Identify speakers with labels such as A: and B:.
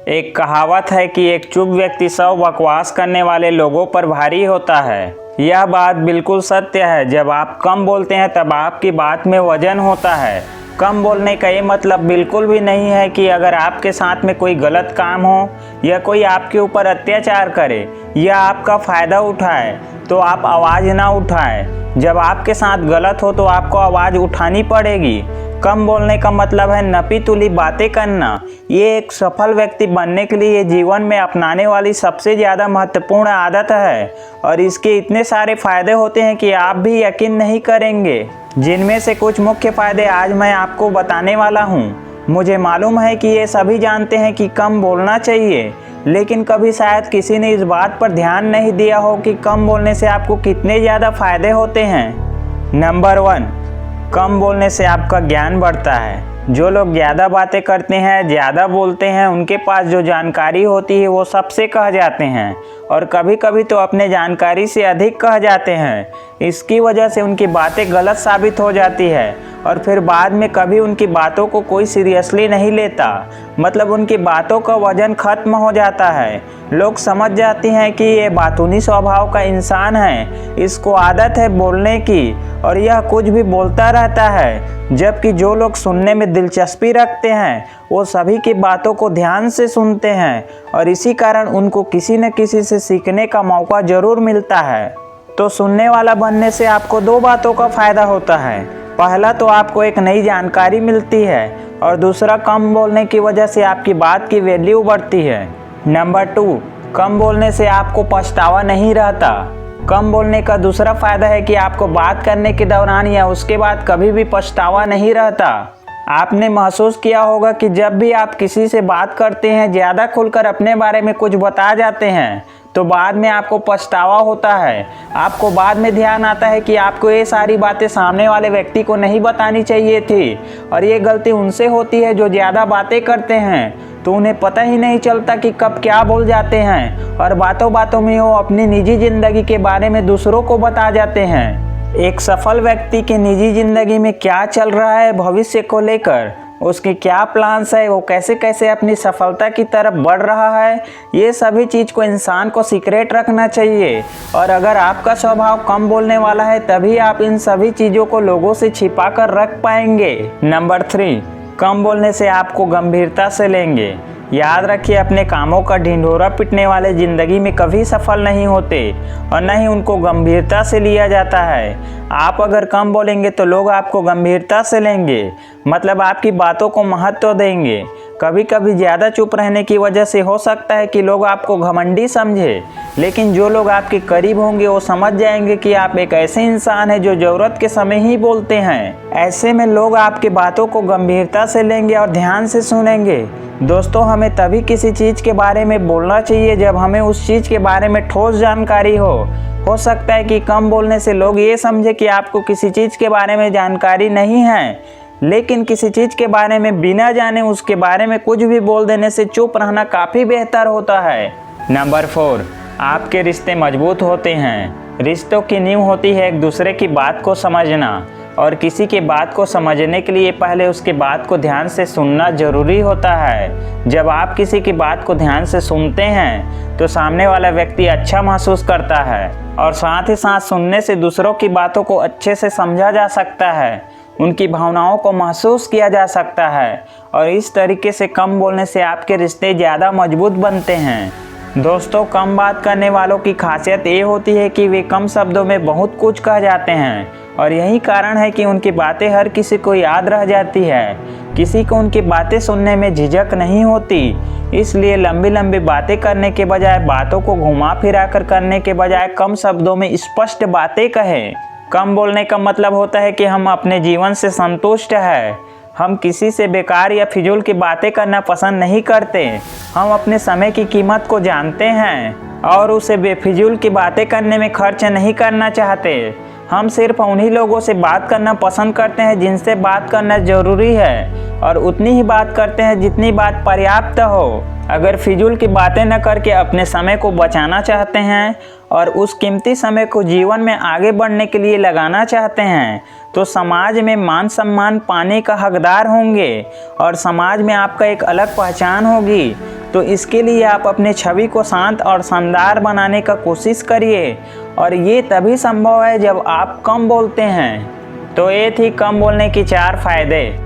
A: एक कहावत है कि एक चुप व्यक्ति 100 बकवास करने वाले लोगों पर भारी होता है। यह बात बिल्कुल सत्य है। जब आप कम बोलते हैं तब आपकी बात में वजन होता है। कम बोलने का ये मतलब बिल्कुल भी नहीं है कि अगर आपके साथ में कोई गलत काम हो या कोई आपके ऊपर अत्याचार करे या आपका फ़ायदा उठाए तो आप आवाज़ ना उठाएं। जब आपके साथ गलत हो तो आपको आवाज़ उठानी पड़ेगी। कम बोलने का मतलब है नपी तुली बातें करना। ये एक सफल व्यक्ति बनने के लिए जीवन में अपनाने वाली सबसे ज़्यादा महत्वपूर्ण आदत है और इसके इतने सारे फ़ायदे होते हैं कि आप भी यकीन नहीं करेंगे। जिनमें से कुछ मुख्य फ़ायदे आज मैं आपको बताने वाला हूँ। मुझे मालूम है कि ये सभी जानते हैं कि कम बोलना चाहिए, लेकिन कभी शायद किसी ने इस बात पर ध्यान नहीं दिया हो कि कम बोलने से आपको कितने ज़्यादा फ़ायदे होते हैं। नंबर 1, कम बोलने से आपका ज्ञान बढ़ता है। जो लोग ज़्यादा बातें करते हैं, ज़्यादा बोलते हैं, उनके पास जो जानकारी होती है वो सबसे कह जाते हैं और कभी कभी तो अपने जानकारी से अधिक कह जाते हैं। इसकी वजह से उनकी बातें गलत साबित हो जाती है और फिर बाद में कभी उनकी बातों को कोई सीरियसली नहीं लेता। मतलब उनकी बातों का वजन खत्म हो जाता है। लोग समझ जाती हैं कि ये बातूनी स्वभाव का इंसान है, इसको आदत है बोलने की और यह कुछ भी बोलता रहता है। जबकि जो लोग सुनने में दिलचस्पी रखते हैं वो सभी की बातों को ध्यान से सुनते हैं और इसी कारण उनको किसी न किसी से सीखने का मौका ज़रूर मिलता है। तो सुनने वाला बनने से आपको 2 बातों का फ़ायदा होता है। पहला तो आपको एक नई जानकारी मिलती है और दूसरा कम बोलने की वजह से आपकी बात की वैल्यू बढ़ती है। नंबर 2, कम बोलने से आपको पछतावा नहीं रहता। कम बोलने का दूसरा फ़ायदा है कि आपको बात करने के दौरान या उसके बाद कभी भी पछतावा नहीं रहता। आपने महसूस किया होगा कि जब भी आप किसी से बात करते हैं, ज़्यादा खुलकर अपने बारे में कुछ बता जाते हैं तो बाद में आपको पछतावा होता है। आपको बाद में ध्यान आता है कि आपको ये सारी बातें सामने वाले व्यक्ति को नहीं बतानी चाहिए थी और ये गलती उनसे होती है जो ज़्यादा बातें करते हैं। तो उन्हें पता ही नहीं चलता कि कब क्या बोल जाते हैं और बातों बातों में वो अपनी निजी ज़िंदगी के बारे में दूसरों को बता जाते हैं। एक सफल व्यक्ति की निजी ज़िंदगी में क्या चल रहा है भविष्य को लेकर, उसके क्या प्लान्स है, वो कैसे कैसे अपनी सफलता की तरफ बढ़ रहा है, ये सभी चीज़ को इंसान को सीक्रेट रखना चाहिए। और अगर आपका स्वभाव कम बोलने वाला है तभी आप इन सभी चीज़ों को लोगों से छिपा कर रख पाएंगे। नंबर 3, कम बोलने से आपको गंभीरता से लेंगे। याद रखिए, अपने कामों का ढिंढोरा पीटने वाले ज़िंदगी में कभी सफल नहीं होते और न ही उनको गंभीरता से लिया जाता है। आप अगर कम बोलेंगे तो लोग आपको गंभीरता से लेंगे, मतलब आपकी बातों को महत्व देंगे। कभी कभी ज़्यादा चुप रहने की वजह से हो सकता है कि लोग आपको घमंडी समझे, लेकिन जो लोग आपके करीब होंगे वो समझ जाएंगे कि आप एक ऐसे इंसान हैं जो ज़रूरत के समय ही बोलते हैं। ऐसे में लोग आपकी बातों को गंभीरता से लेंगे और ध्यान से सुनेंगे। दोस्तों, हमें तभी किसी चीज़ के बारे में बोलना चाहिए जब हमें उस चीज़ के बारे में ठोस जानकारी हो सकता है कि कम बोलने से लोग ये समझे कि आपको किसी चीज़ के बारे में जानकारी नहीं है, लेकिन किसी चीज़ के बारे में बिना जाने उसके बारे में कुछ भी बोल देने से चुप रहना काफ़ी बेहतर होता है। नंबर 4, आपके रिश्ते मजबूत होते हैं। रिश्तों की नींव होती है एक दूसरे की बात को समझना और किसी की बात को समझने के लिए पहले उसके बात को ध्यान से सुनना ज़रूरी होता है। जब आप किसी की बात को ध्यान से सुनते हैं तो सामने वाला व्यक्ति अच्छा महसूस करता है और साथ ही साथ सुनने से दूसरों की बातों को अच्छे से समझा जा सकता है, उनकी भावनाओं को महसूस किया जा सकता है और इस तरीके से कम बोलने से आपके रिश्ते ज़्यादा मजबूत बनते हैं। दोस्तों, कम बात करने वालों की खासियत ये होती है कि वे कम शब्दों में बहुत कुछ कह जाते हैं और यही कारण है कि उनकी बातें हर किसी को याद रह जाती है। किसी को उनकी बातें सुनने में झिझक नहीं होती, इसलिए लंबी लंबी बातें करने के बजाय, बातों को घुमा फिरा कर करने के बजाय कम शब्दों में स्पष्ट बातें कहें। कम बोलने का मतलब होता है कि हम अपने जीवन से संतुष्ट हैं। हम किसी से बेकार या फिजूल की बातें करना पसंद नहीं करते। हम अपने समय की कीमत को जानते हैं और उसे बेफिजूल की बातें करने में खर्च नहीं करना चाहते। हम सिर्फ उन्हीं लोगों से बात करना पसंद करते हैं जिनसे बात करना ज़रूरी है और उतनी ही बात करते हैं जितनी बात पर्याप्त हो। अगर फिजूल की बातें न करके अपने समय को बचाना चाहते हैं और उस कीमती समय को जीवन में आगे बढ़ने के लिए लगाना चाहते हैं तो समाज में मान सम्मान पाने का हकदार होंगे और समाज में आपका एक अलग पहचान होगी। तो इसके लिए आप अपने छवि को शांत और शानदार बनाने का कोशिश करिए, और ये तभी संभव है जब आप कम बोलते हैं। तो ये थी कम बोलने की 4 फायदे।